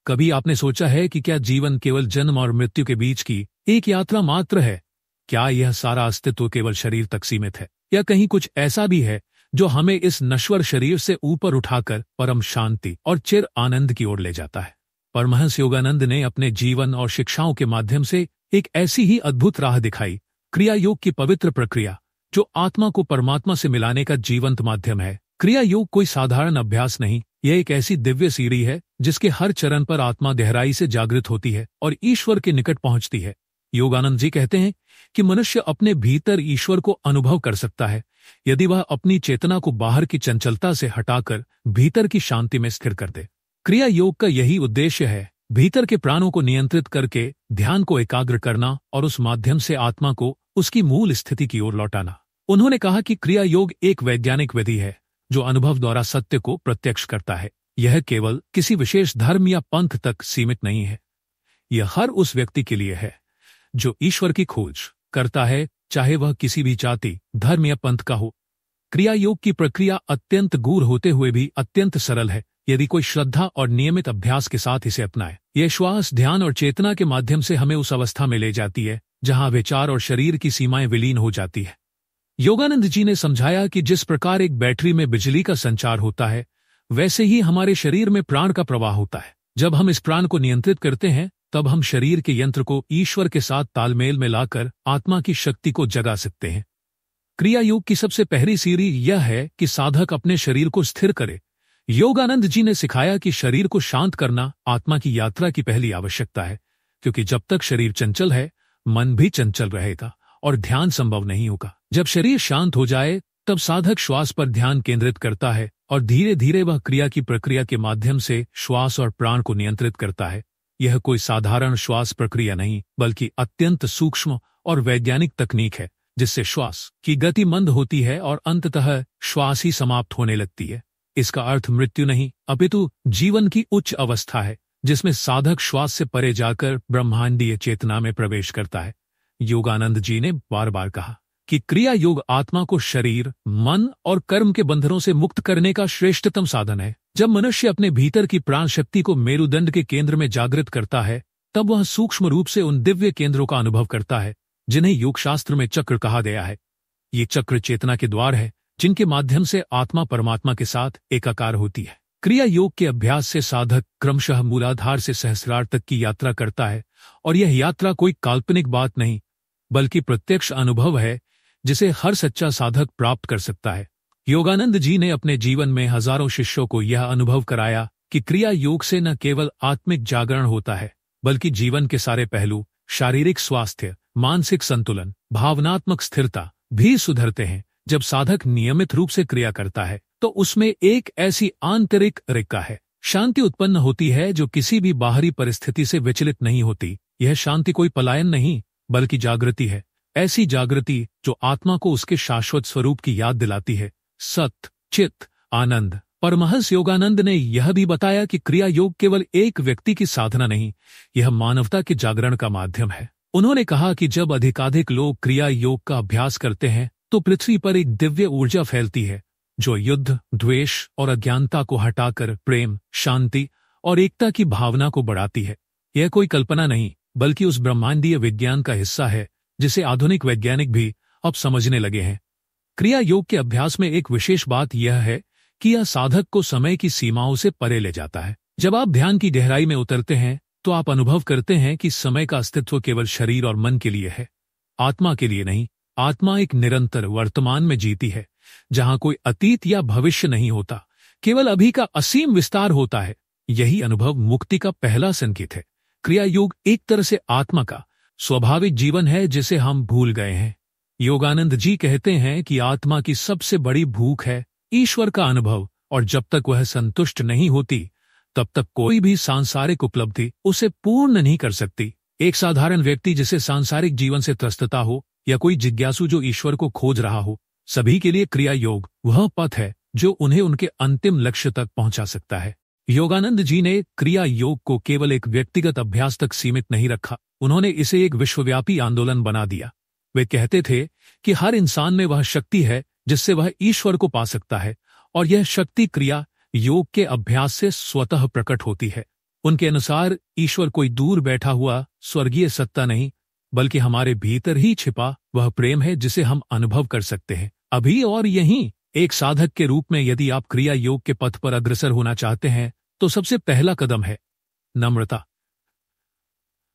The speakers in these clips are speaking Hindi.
कभी आपने सोचा है कि क्या जीवन केवल जन्म और मृत्यु के बीच की एक यात्रा मात्र है? क्या यह सारा अस्तित्व केवल शरीर तक सीमित है, या कहीं कुछ ऐसा भी है जो हमें इस नश्वर शरीर से ऊपर उठाकर परम शांति और चिर आनंद की ओर ले जाता है? परमहंस योगानंद ने अपने जीवन और शिक्षाओं के माध्यम से एक ऐसी ही अद्भुत राह दिखाई, क्रिया योग की पवित्र प्रक्रिया, जो आत्मा को परमात्मा से मिलाने का जीवंत माध्यम है। क्रिया योग कोई साधारण अभ्यास नहीं, यह एक ऐसी दिव्य सीढ़ी है जिसके हर चरण पर आत्मा गहराई से जागृत होती है और ईश्वर के निकट पहुंचती है। योगानंद जी कहते हैं कि मनुष्य अपने भीतर ईश्वर को अनुभव कर सकता है यदि वह अपनी चेतना को बाहर की चंचलता से हटाकर भीतर की शांति में स्थिर कर दे। क्रिया योग का यही उद्देश्य है, भीतर के प्राणों को नियंत्रित करके ध्यान को एकाग्र करना और उस माध्यम से आत्मा को उसकी मूल स्थिति की ओर लौटाना। उन्होंने कहा कि क्रिया योग एक वैज्ञानिक विधि है जो अनुभव द्वारा सत्य को प्रत्यक्ष करता है। यह केवल किसी विशेष धर्म या पंथ तक सीमित नहीं है, यह हर उस व्यक्ति के लिए है जो ईश्वर की खोज करता है, चाहे वह किसी भी जाति, धर्म या पंथ का हो। क्रिया योग की प्रक्रिया अत्यंत गूढ़ होते हुए भी अत्यंत सरल है यदि कोई श्रद्धा और नियमित अभ्यास के साथ इसे अपनाए। यह श्वास, ध्यान और चेतना के माध्यम से हमें उस अवस्था में ले जाती है जहां विचार और शरीर की सीमाएं विलीन हो जाती है। योगानंद जी ने समझाया कि जिस प्रकार एक बैटरी में बिजली का संचार होता है, वैसे ही हमारे शरीर में प्राण का प्रवाह होता है। जब हम इस प्राण को नियंत्रित करते हैं, तब हम शरीर के यंत्र को ईश्वर के साथ तालमेल में लाकर आत्मा की शक्ति को जगा सकते हैं। क्रिया योग की सबसे पहली सीढ़ी यह है कि साधक अपने शरीर को स्थिर करे। योगानंद जी ने सिखाया कि शरीर को शांत करना आत्मा की यात्रा की पहली आवश्यकता है, क्योंकि जब तक शरीर चंचल है, मन भी चंचल रहेगा और ध्यान संभव नहीं होगा। जब शरीर शांत हो जाए, तब साधक श्वास पर ध्यान केंद्रित करता है और धीरे धीरे वह क्रिया की प्रक्रिया के माध्यम से श्वास और प्राण को नियंत्रित करता है। यह कोई साधारण श्वास प्रक्रिया नहीं, बल्कि अत्यंत सूक्ष्म और वैज्ञानिक तकनीक है, जिससे श्वास की गति मंद होती है और अंततः श्वास ही समाप्त होने लगती है। इसका अर्थ मृत्यु नहीं, अपितु जीवन की उच्च अवस्था है, जिसमें साधक श्वास से परे जाकर ब्रह्मांडीय चेतना में प्रवेश करता है। योगानंद जी ने बार बार कहा कि क्रिया योग आत्मा को शरीर, मन और कर्म के बंधनों से मुक्त करने का श्रेष्ठतम साधन है। जब मनुष्य अपने भीतर की प्राण शक्ति को मेरुदंड के केंद्र में जागृत करता है, तब वह सूक्ष्म रूप से उन दिव्य केंद्रों का अनुभव करता है जिन्हें योगशास्त्र में चक्र कहा गया है। ये चक्र चेतना के द्वार है, जिनके माध्यम से आत्मा परमात्मा के साथ एकाकार होती है। क्रिया योग के अभ्यास से साधक क्रमशः मूलाधार से सहस्रार तक की यात्रा करता है, और यह यात्रा कोई काल्पनिक बात नहीं, बल्कि प्रत्यक्ष अनुभव है जिसे हर सच्चा साधक प्राप्त कर सकता है। योगानंद जी ने अपने जीवन में हजारों शिष्यों को यह अनुभव कराया कि क्रिया योग से न केवल आत्मिक जागरण होता है, बल्कि जीवन के सारे पहलू, शारीरिक स्वास्थ्य, मानसिक संतुलन, भावनात्मक स्थिरता भी सुधरते हैं। जब साधक नियमित रूप से क्रिया करता है, तो उसमें एक ऐसी आंतरिक रेखा है, शांति उत्पन्न होती है जो किसी भी बाहरी परिस्थिति से विचलित नहीं होती। यह शांति कोई पलायन नहीं, बल्कि जागृति है, ऐसी जागृति जो आत्मा को उसके शाश्वत स्वरूप की याद दिलाती है, सत्य, चित्त, आनंद। परमहंस योगानंद ने यह भी बताया कि क्रिया योग केवल एक व्यक्ति की साधना नहीं, यह मानवता के जागरण का माध्यम है। उन्होंने कहा कि जब अधिकाधिक लोग क्रिया योग का अभ्यास करते हैं, तो पृथ्वी पर एक दिव्य ऊर्जा फैलती है जो युद्ध, द्वेष और अज्ञानता को हटाकर प्रेम, शांति और एकता की भावना को बढ़ाती है। यह कोई कल्पना नहीं, बल्कि उस ब्रह्मांडीय विज्ञान का हिस्सा है जिसे आधुनिक वैज्ञानिक भी अब समझने लगे हैं। क्रिया योग के अभ्यास में एक विशेष बात यह है कि यह साधक को समय की सीमाओं से परे ले जाता है। जब आप ध्यान की गहराई में उतरते हैं, तो आप अनुभव करते हैं कि समय का अस्तित्व केवल शरीर और मन के लिए है, आत्मा के लिए नहीं। आत्मा एक निरंतर वर्तमान में जीती है, जहां कोई अतीत या भविष्य नहीं होता, केवल अभी का असीम विस्तार होता है। यही अनुभव मुक्ति का पहला संकेत है। क्रिया योग एक तरह से आत्मा का स्वाभाविक जीवन है जिसे हम भूल गए हैं। योगानंद जी कहते हैं कि आत्मा की सबसे बड़ी भूख है ईश्वर का अनुभव, और जब तक वह संतुष्ट नहीं होती, तब तक कोई भी सांसारिक उपलब्धि उसे पूर्ण नहीं कर सकती। एक साधारण व्यक्ति जिसे सांसारिक जीवन से त्रस्तता हो, या कोई जिज्ञासु जो ईश्वर को खोज रहा हो, सभी के लिए क्रिया योग वह पथ है जो उन्हें उनके अंतिम लक्ष्य तक पहुंचा सकता है। योगानंद जी ने क्रिया योग को केवल एक व्यक्तिगत अभ्यास तक सीमित नहीं रखा, उन्होंने इसे एक विश्वव्यापी आंदोलन बना दिया। वे कहते थे कि हर इंसान में वह शक्ति है जिससे वह ईश्वर को पा सकता है, और यह शक्ति क्रिया योग के अभ्यास से स्वतः प्रकट होती है। उनके अनुसार ईश्वर कोई दूर बैठा हुआ स्वर्गीय सत्ता नहीं, बल्कि हमारे भीतर ही छिपा वह प्रेम है जिसे हम अनुभव कर सकते हैं अभी और यहीं। एक साधक के रूप में यदि आप क्रिया योग के पथ पर अग्रसर होना चाहते हैं तो सबसे पहला कदम है नम्रता।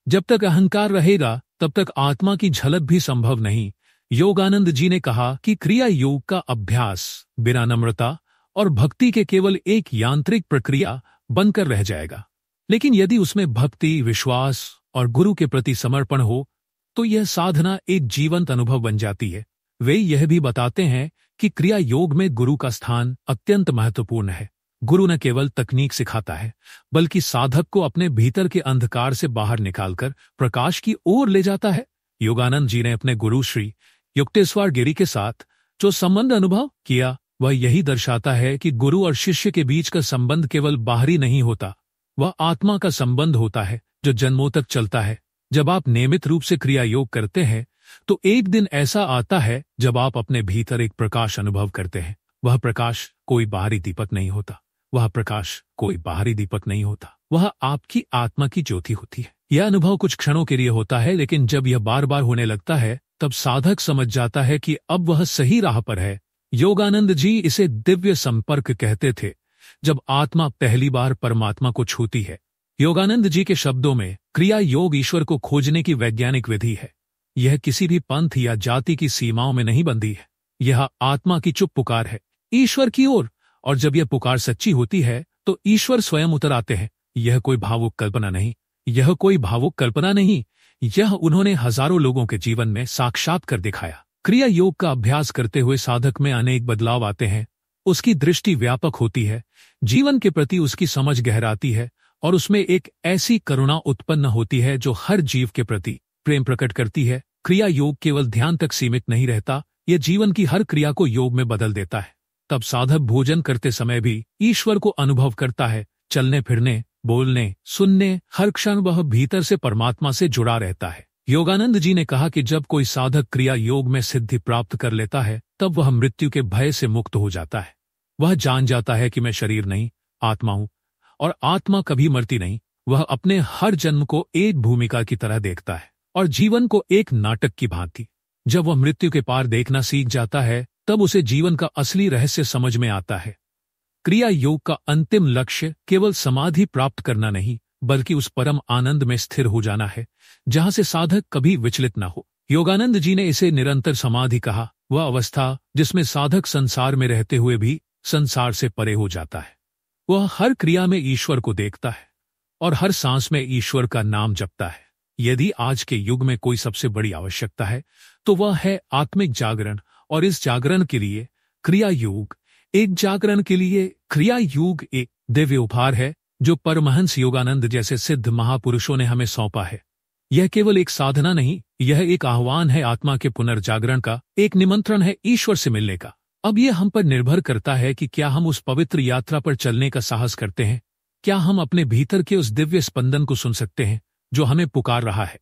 जब तक अहंकार रहेगा तब तक आत्मा की झलक भी संभव नहीं। योगानंद जी ने कहा कि क्रिया योग का अभ्यास बिना नम्रता और भक्ति के केवल एक यांत्रिक प्रक्रिया बनकर रह जाएगा, लेकिन यदि उसमें भक्ति, विश्वास और गुरु के प्रति समर्पण हो तो यह साधना एक जीवंत अनुभव बन जाती है। वे यह भी बताते हैं कि क्रिया योग में गुरु का स्थान अत्यंत महत्वपूर्ण है। गुरु न केवल तकनीक सिखाता है, बल्कि साधक को अपने भीतर के अंधकार से बाहर निकालकर प्रकाश की ओर ले जाता है। योगानंद जी ने अपने गुरु श्री युक्तेश्वर गिरि के साथ जो संबंध अनुभव किया वह यही दर्शाता है कि गुरु और शिष्य के बीच का संबंध केवल बाहरी नहीं होता, वह आत्मा का संबंध होता है जो जन्मों तक चलता है। जब आप नियमित रूप से क्रिया योग करते हैं तो एक दिन ऐसा आता है जब आप अपने भीतर एक प्रकाश अनुभव करते हैं। वह प्रकाश कोई बाहरी दीपक नहीं होता, वह आपकी आत्मा की ज्योति होती है। यह अनुभव कुछ क्षणों के लिए होता है, लेकिन जब यह बार बार होने लगता है तब साधक समझ जाता है कि अब वह सही राह पर है। योगानंद जी इसे दिव्य संपर्क कहते थे, जब आत्मा पहली बार परमात्मा को छूती है। योगानंद जी के शब्दों में क्रिया योग ईश्वर को खोजने की वैज्ञानिक विधि है। यह किसी भी पंथ या जाति की सीमाओं में नहीं बंधी है। यह आत्मा की चुप पुकार है ईश्वर की ओर, और जब यह पुकार सच्ची होती है तो ईश्वर स्वयं उतर आते हैं। यह कोई भावुक कल्पना नहीं, यह उन्होंने हजारों लोगों के जीवन में साक्षात कर दिखाया। क्रिया योग का अभ्यास करते हुए साधक में अनेक बदलाव आते हैं। उसकी दृष्टि व्यापक होती है, जीवन के प्रति उसकी समझ गहराती है और उसमें एक ऐसी करुणा उत्पन्न होती है जो हर जीव के प्रति प्रेम प्रकट करती है। क्रिया योग केवल ध्यान तक सीमित नहीं रहता, यह जीवन की हर क्रिया को योग में बदल देता है। तब साधक भोजन करते समय भी ईश्वर को अनुभव करता है। चलने फिरने, बोलने, सुनने, हर क्षण वह भीतर से परमात्मा से जुड़ा रहता है। योगानंद जी ने कहा कि जब कोई साधक क्रिया योग में सिद्धि प्राप्त कर लेता है तब वह मृत्यु के भय से मुक्त हो जाता है। वह जान जाता है कि मैं शरीर नहीं, आत्मा हूं, और आत्मा कभी मरती नहीं। वह अपने हर जन्म को एक भूमिका की तरह देखता है और जीवन को एक नाटक की भांति। जब वह मृत्यु के पार देखना सीख जाता है तब उसे जीवन का असली रहस्य समझ में आता है। क्रिया योग का अंतिम लक्ष्य केवल समाधि प्राप्त करना नहीं, बल्कि उस परम आनंद में स्थिर हो जाना है जहां से साधक कभी विचलित न हो। योगानंद जी ने इसे निरंतर समाधि कहा, वह अवस्था जिसमें साधक संसार में रहते हुए भी संसार से परे हो जाता है। वह हर क्रिया में ईश्वर को देखता है और हर सांस में ईश्वर का नाम जपता है। यदि आज के युग में कोई सबसे बड़ी आवश्यकता है तो वह है आत्मिक जागरण, और इस जागरण के लिए क्रिया योग एक दिव्य उपहार है जो परमहंस योगानंद जैसे सिद्ध महापुरुषों ने हमें सौंपा है। यह केवल एक साधना नहीं, यह एक आह्वान है आत्मा के पुनर्जागरण का, एक निमंत्रण है ईश्वर से मिलने का। अब यह हम पर निर्भर करता है कि क्या हम उस पवित्र यात्रा पर चलने का साहस करते हैं। क्या हम अपने भीतर के उस दिव्य स्पंदन को सुन सकते हैं जो हमें पुकार रहा है?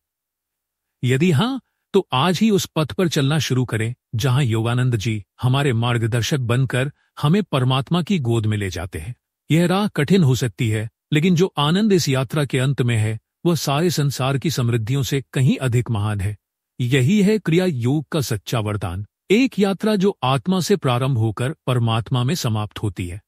यदि हां, तो आज ही उस पथ पर चलना शुरू करें जहां योगानंद जी हमारे मार्गदर्शक बनकर हमें परमात्मा की गोद में ले जाते हैं। यह राह कठिन हो सकती है, लेकिन जो आनंद इस यात्रा के अंत में है वह सारे संसार की समृद्धियों से कहीं अधिक महान है। यही है क्रिया योग का सच्चा वरदान, एक यात्रा जो आत्मा से प्रारंभ होकर परमात्मा में समाप्त होती है।